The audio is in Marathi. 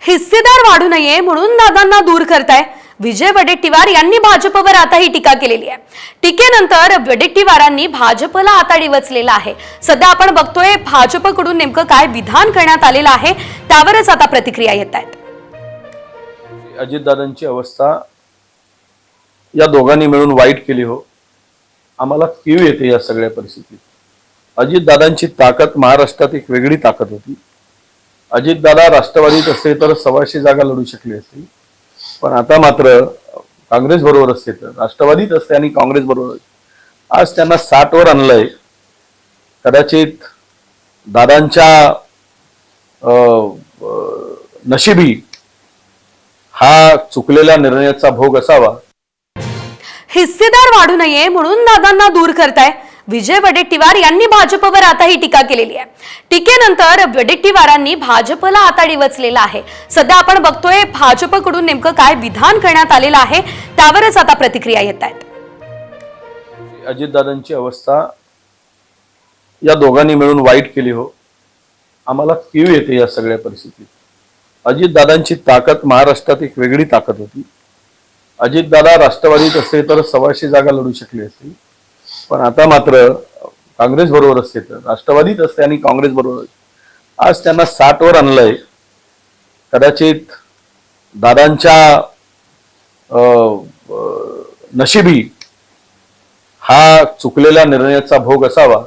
हिस्सेदार वाढू नये म्हणून दादांना दूर करताय विजय वडेट्टीवार यांनी भाजपवर आता ही टीका केलेली आहे। टीकेनंतर वडेट्टीवारांनी भाजपला आता डिवचलेला आहे। सध्या आपण बघतोय भाजपकडून नेमकं काय विधान करण्यात आलेलं आहे त्यावरच आता प्रतिक्रिया येत आहेत। अजितदादांची अवस्था या दोघांनी मिळून वाईट केली हो। आम्हाला कीव येते या सगळ्या परिस्थितीत। अजितदादांची ताकद महाराष्ट्रात एक वेगळी ताकद होती। अजितदादा राष्ट्रवादीत असते तर 100 जागा लढू शकले असते, पण आता मात्र काँग्रेस बरोबर असते तर राष्ट्रवादीत असते आणि काँग्रेस बरोबर आज त्यांना 60 वर आणलंय। कदाचित दादांच्या नशिबी हा चुकलेल्या निर्णयाचा भोग असावा। हिस्सेदार वाढू नये म्हणून दादांना दूर करताय विजय वडेट्टीवार यांनी भाजपवर आता ही टीका केलेली आहे। टीकेनंतर वडेट्टीवारांनी भाजपला आता डिवचलेला आहे। सध्या आपण बघतोय भाजपकडून नेमकं काय विधान करण्यात आलेलं आहे त्यावरच आता प्रतिक्रिया येत आहेत। अजितदादांची अवस्था या दोघांनी मिळून वाईट केली हो। आम्हाला कीव येते या सगळ्या परिस्थितीत। अजितदादांची ताकद महाराष्ट्रात एक वेगळी ताकद होती। अजितदादा राष्ट्रवादीत असते तर 100 जागा लढू शकले असते, पण आता मात्र काँग्रेस बरोबर असते तर राष्ट्रवादीत असते आणि काँग्रेस बरोबर आज त्यांना 60 वर आणलंय। कदाचित दादांच्या नशिबी हा चुकलेल्या निर्णयाचा भोग असावा।